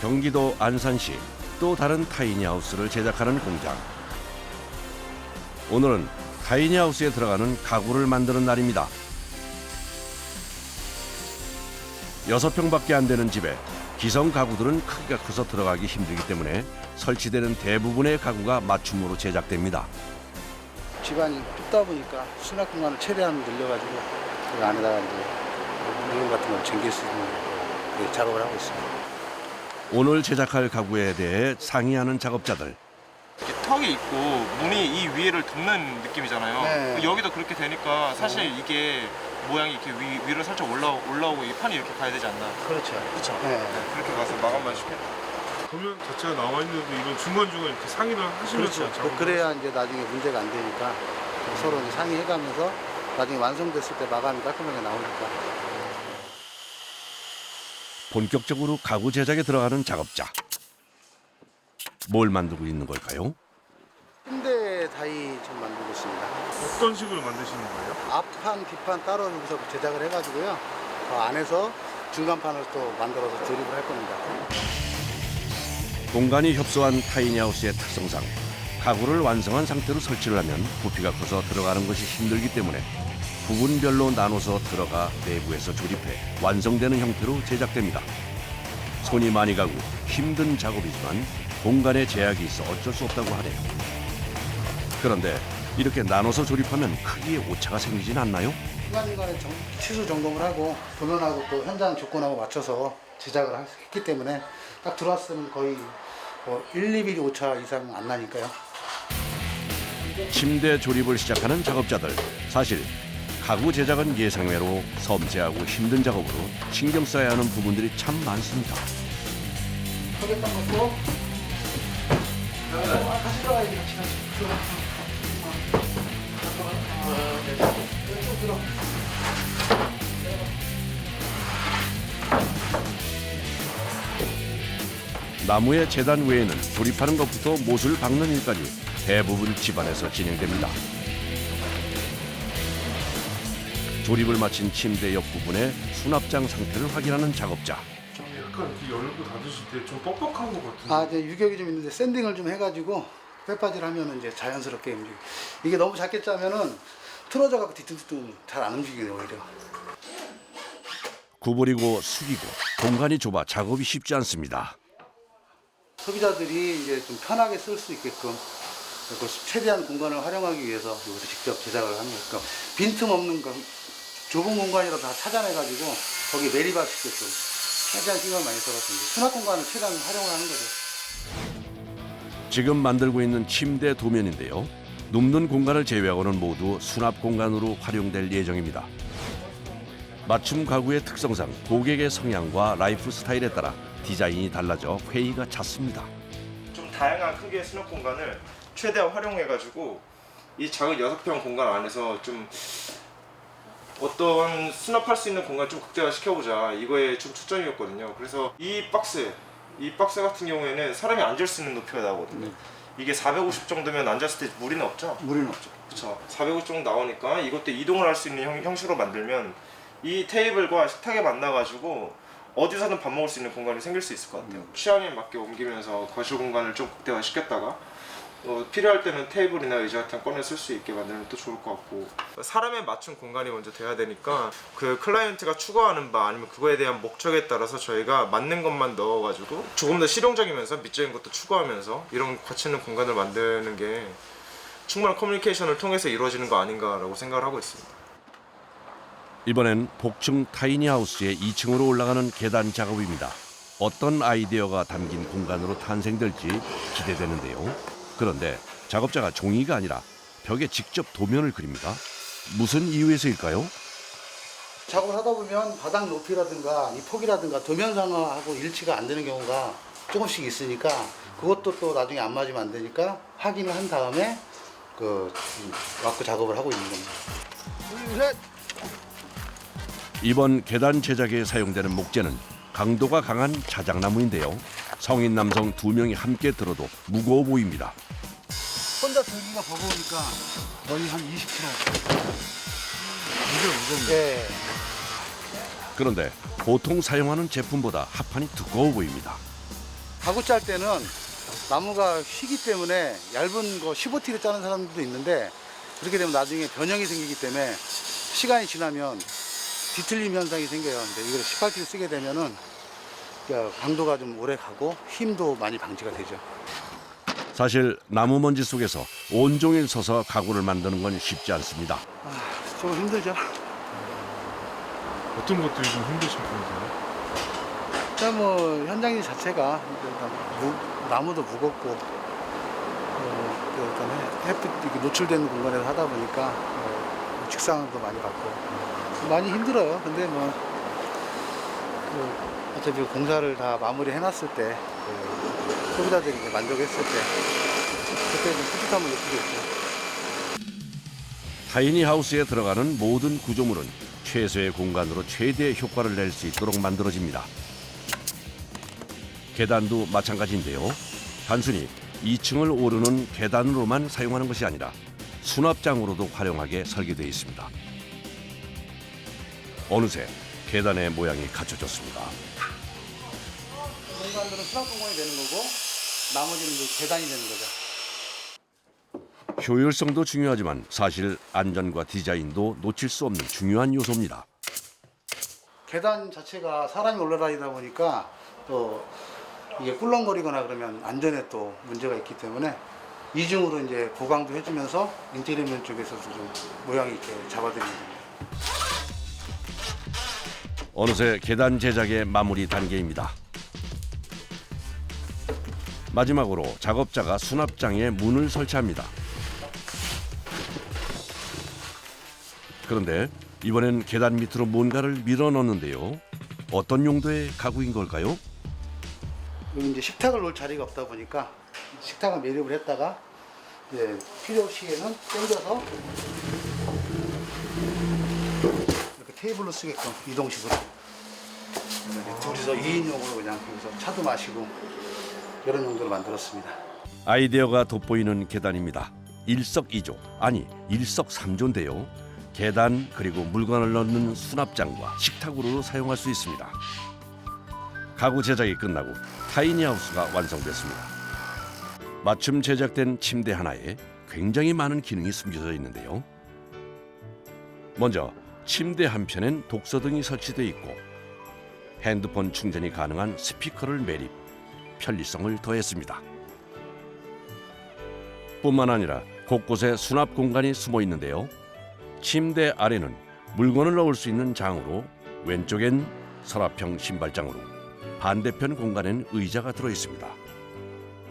경기도 안산시 또 다른 타이니하우스를 제작하는 공장. 오늘은 타이니하우스에 들어가는 가구를 만드는 날입니다. 6평밖에 안 되는 집에 기성 가구들은 크기가 커서 들어가기 힘들기 때문에 설치되는 대부분의 가구가 맞춤으로 제작됩니다. 집안이 좁다 보니까 수납 공간을 최대한 늘려가지고 그 안에다가 이제 물건 같은 걸 챙길 수 있는 작업을 하고 있습니다. 오늘 제작할 가구에 대해 상의하는 작업자들. 이렇게 턱이 있고 문이 이 위를 덮는 느낌이잖아요. 네. 여기도 그렇게 되니까 사실 이게 모양이 이렇게 위로 살짝 올라오고 이 판이 이렇게 가야 되지 않나. 그렇죠. 그렇죠. 네. 그렇게 가서 마감만 시켜. 도면 자체가 나와 있는데 이건 중간중간 이렇게 상의를 하시면서 그렇죠. 작업을 그래야 이제 나중에 문제가 안 되니까 서로 이제 상의해가면서 나중에 완성됐을 때 마감이 깔끔하게 나오니까. 본격적으로 가구 제작에 들어가는 작업자. 뭘 만들고 있는 걸까요? 침대 다이 좀 만들고 있습니다. 어떤 식으로 만드시는 거예요? 앞판, 뒷판 따로 여기서 제작을 해가지고요. 그 안에서 중간판을 또 만들어서 조립을 할 겁니다. 공간이 협소한 타이니하우스의 특성상 가구를 완성한 상태로 설치를 하면 부피가 커서 들어가는 것이 힘들기 때문에 부분별로 나눠서 들어가 내부에서 조립해 완성되는 형태로 제작됩니다. 손이 많이 가고 힘든 작업이지만 공간에 제약이 있어 어쩔 수 없다고 하네요. 그런데 이렇게 나눠서 조립하면 크기에 오차가 생기진 않나요? 중간중간에 치수 점검을 하고 도면하고 또 현장 조건하고 맞춰서 제작을 했기 때문에 딱 들어왔을 때는 거의 1, 2mm 오차 이상 안 나니까요. 침대 조립을 시작하는 작업자들. 사실 가구 제작은 예상외로 섬세하고 힘든 작업으로 신경 써야 하는 부분들이 참 많습니다. 소개팅 놓고 같이 들어가야지. 같이 들어가. 쭉 들어. 나무의 재단 외에는 조립하는 것부터 못을 박는 일까지 대부분 집안에서 진행됩니다. 조립을 마친 침대 옆 부분의 수납장 상태를 확인하는 작업자. 약간 이렇게 열고 닫으실 때 좀 뻑뻑한 것 같은데. 아, 이제 유격이 좀 있는데 샌딩을 좀 해가지고 빼빠질 하면은 이제 자연스럽게 움직여. 이게 너무 작게 짜면은 틀어져 갖고 뒤뚱뒤뚱 잘 안 움직이네 오히려. 구부리고 숙이고 공간이 좁아 작업이 쉽지 않습니다. 소비자들이 이제 좀 편하게 쓸 수 있게끔 그리고 최대한 공간을 활용하기 위해서 여기서 직접 제작을 하니까 빈틈 없는 좁은 공간이라도 다 찾아내가지고 거기 매립할 수 있게끔 최대한 신경을 많이 써서 수납 공간을 최대한 활용을 하는 거죠. 지금 만들고 있는 침대 도면인데요. 눕는 공간을 제외하고는 모두 수납 공간으로 활용될 예정입니다. 맞춤 가구의 특성상 고객의 성향과 라이프 스타일에 따라 디자인이 달라져 회의가 잦습니다. 좀 다양한 크기의 수납 공간을 최대한 활용해가지고 이 작은 6평 공간 안에서 좀 어떤 수납할 수 있는 공간 좀 극대화 시켜보자 이거에 좀 초점이었거든요. 그래서 이 박스 같은 경우에는 사람이 앉을 수 있는 높이가 나오거든요. 이게 450 정도면 앉았을 때 무리는 없죠? 무리는 없죠. 그렇죠. 450 정도 나오니까 이것도 이동을 할 수 있는 형식으로 만들면 이 테이블과 식탁에 만나가지고 어디서든 밥 먹을 수 있는 공간이 생길 수 있을 것 같아요. 취향에 맞게 옮기면서 거실 공간을 좀 극대화 시켰다가 필요할 때는 테이블이나 의자 같은 꺼내 쓸 수 있게 만들면 또 좋을 것 같고 사람에 맞춘 공간이 먼저 돼야 되니까 그 클라이언트가 추구하는 바 아니면 그거에 대한 목적에 따라서 저희가 맞는 것만 넣어가지고 조금 더 실용적이면서 미적인 것도 추구하면서 이런 가치 있는 공간을 만드는 게 충분한 커뮤니케이션을 통해서 이루어지는 거 아닌가라고 생각을 하고 있습니다. 이번엔 복층 타이니하우스의 2층으로 올라가는 계단 작업입니다. 어떤 아이디어가 담긴 공간으로 탄생될지 기대되는데요. 그런데 작업자가 종이가 아니라 벽에 직접 도면을 그립니다. 무슨 이유에서일까요? 작업을 하다 보면 바닥 높이라든가 이 폭이라든가 도면상하고 일치가 안 되는 경우가 조금씩 있으니까 그것도 또 나중에 안 맞으면 안 되니까 확인을 한 다음에 와크 작업을 하고 있는 겁니다. 둘, 셋. 이번 계단 제작에 사용되는 목재는 강도가 강한 자작나무인데요. 성인 남성 2명이 함께 들어도 무거워 보입니다. 혼자 들기가 버거우니까 거의 한 20kg. 무겁네. 예. 그런데 보통 사용하는 제품보다 합판이 두꺼워 보입니다. 가구 짤 때는 나무가 휘기 때문에 얇은 거 15T를 짜는 사람들도 있는데 그렇게 되면 나중에 변형이 생기기 때문에 시간이 지나면 뒤틀림 현상이 생겨요. 근데 이걸 18T를 쓰게 되면은 강도가 좀 오래 가고 힘도 많이 방지가 되죠. 사실 나무 먼지 속에서 온종일 서서 가구를 만드는 건 쉽지 않습니다. 좀 힘들죠. 어떤 것들이 좀 힘드신 편이세요? 일단 뭐 현장일 자체가 나무도 무겁고 일단 햇빛 이렇게 노출되는 공간에서 하다 보니까 직상도 많이 받고 많이 힘들어요. 근데 뭐 어차피 공사를 다 마무리 해놨을 때 소비자들이 이제 만족했을 때 그때 좀 뿌듯함을 느끼겠죠. 타이니 하우스에 들어가는 모든 구조물은 최소의 공간으로 최대의 효과를 낼 수 있도록 만들어집니다. 계단도 마찬가지인데요. 단순히 2층을 오르는 계단으로만 사용하는 것이 아니라 수납장으로도 활용하게 설계되어 있습니다. 어느새 계단의 모양이 갖춰졌습니다. 공간들은 수납 공간이 되는 거고 나머지는 이제 계단이 되는 거죠. 효율성도 중요하지만 사실 안전과 디자인도 놓칠 수 없는 중요한 요소입니다. 계단 자체가 사람이 올라다니다 보니까 또 이게 꿀렁거리거나 그러면 안전에 또 문제가 있기 때문에 이중으로 이제 보강도 해주면서 인테리어 쪽에서도 좀 모양이 이렇게 잡아드리는 겁니다. 어느새 계단 제작의 마무리 단계입니다. 마지막으로 작업자가 수납장에 문을 설치합니다. 그런데 이번엔 계단 밑으로 뭔가를 밀어 넣는데요. 어떤 용도의 가구인 걸까요? 여기 이제 식탁을 놓을 자리가 없다 보니까 식탁을 매립을 했다가 이제 필요 시에는 당겨서 이렇게 테이블로 쓰게끔 이동식으로 둘이서 2인용으로 그냥 여기서 차도 마시고 이런 용도로 만들었습니다. 아이디어가 돋보이는 계단입니다. 일석이조, 아니 일석삼조인데요. 계단 그리고 물건을 넣는 수납장과 식탁으로 사용할 수 있습니다. 가구 제작이 끝나고 타이니하우스가 완성됐습니다. 맞춤 제작된 침대 하나에 굉장히 많은 기능이 숨겨져 있는데요. 먼저 침대 한편엔 독서등이 설치되어 있고 핸드폰 충전이 가능한 스피커를 매립, 편리성을 더했습니다. 뿐만 아니라 곳곳에 수납 공간이 숨어 있는데요. 침대 아래는 물건을 넣을 수 있는 장으로, 왼쪽엔 서랍형 신발장으로, 반대편 공간엔 의자가 들어 있습니다.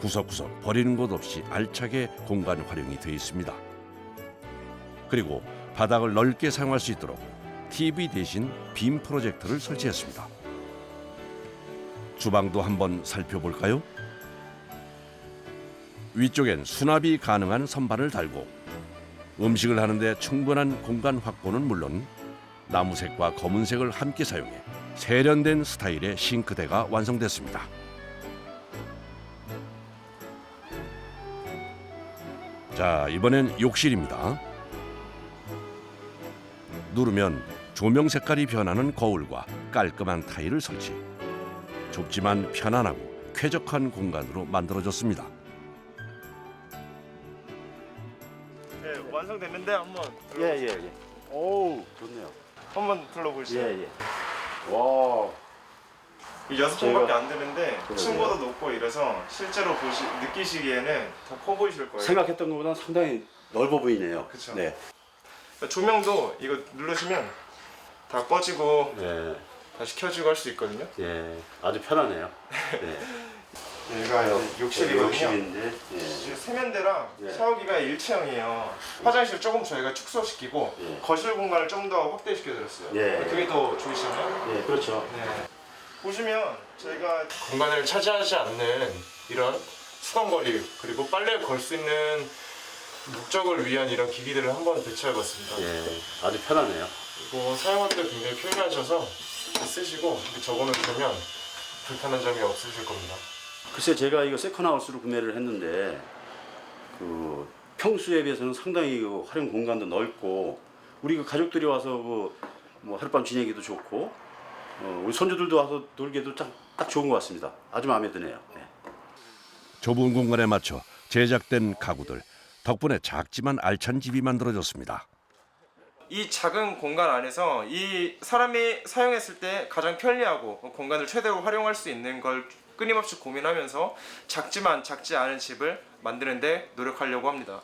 구석구석 버리는 곳 없이 알차게 공간 활용이 되어 있습니다. 그리고 바닥을 넓게 사용할 수 있도록 TV 대신 빔 프로젝터를 설치했습니다. 주방도 한번 살펴볼까요? 위쪽엔 수납이 가능한 선반을 달고 음식을 하는데 충분한 공간 확보는 물론 나무색과 검은색을 함께 사용해 세련된 스타일의 싱크대가 완성됐습니다. 자, 이번엔 욕실입니다. 누르면 조명 색깔이 변하는 거울과 깔끔한 타일을 설치. 좁지만 편안하고 쾌적한 공간으로 만들어졌습니다. 네, 완성됐는데 한번 예. 오, 좋네요. 한번 둘러보시죠. 예. 와. 이 6평밖에 안 되는데 그러게요. 층고도 높고 이래서 실제로 느끼시기에는 더 커 보이실 거예요. 생각했던 것보다 상당히 넓어 보이네요. 그쵸. 네. 조명도 이거 누르시면 다 꺼지고 네. 다시 켜지고 할 수 있거든요. 예. 아주 편하네요. 네. 여기가 욕실이거든요. 욕실인데. 예. 이제 세면대랑 예. 샤워기가 일체형이에요. 화장실 조금 저희가 축소시키고 예. 거실 공간을 좀 더 확대시켜 드렸어요. 예. 그게 더 좋으시잖아요. 예, 그렇죠. 네. 보시면 저희가 공간을 차지하지 않는 이런 수건거리 그리고 빨래 걸 수 있는 목적을 위한 이런 기기들을 한번 배치해봤습니다. 예. 아주 편하네요. 그리고 사용할 때 굉장히 편리하셔서 쓰시고 이렇게 적어놓으면 불편한 점이 없으실 겁니다. 글쎄 제가 이거 세컨하우스로 구매를 했는데 그 평수에 비해서는 상당히 그 활용 공간도 넓고 우리 그 가족들이 와서 뭐 하룻밤 지내기도 좋고 우리 손주들도 와서 놀기에도 딱 좋은 것 같습니다. 아주 마음에 드네요. 네. 좁은 공간에 맞춰 제작된 가구들 덕분에 작지만 알찬 집이 만들어졌습니다. 이 작은 공간 안에서 이 사람이 사용했을 때 가장 편리하고 공간을 최대로 활용할 수 있는 걸 끊임없이 고민하면서 작지만 작지 않은 집을 만드는 데 노력하려고 합니다.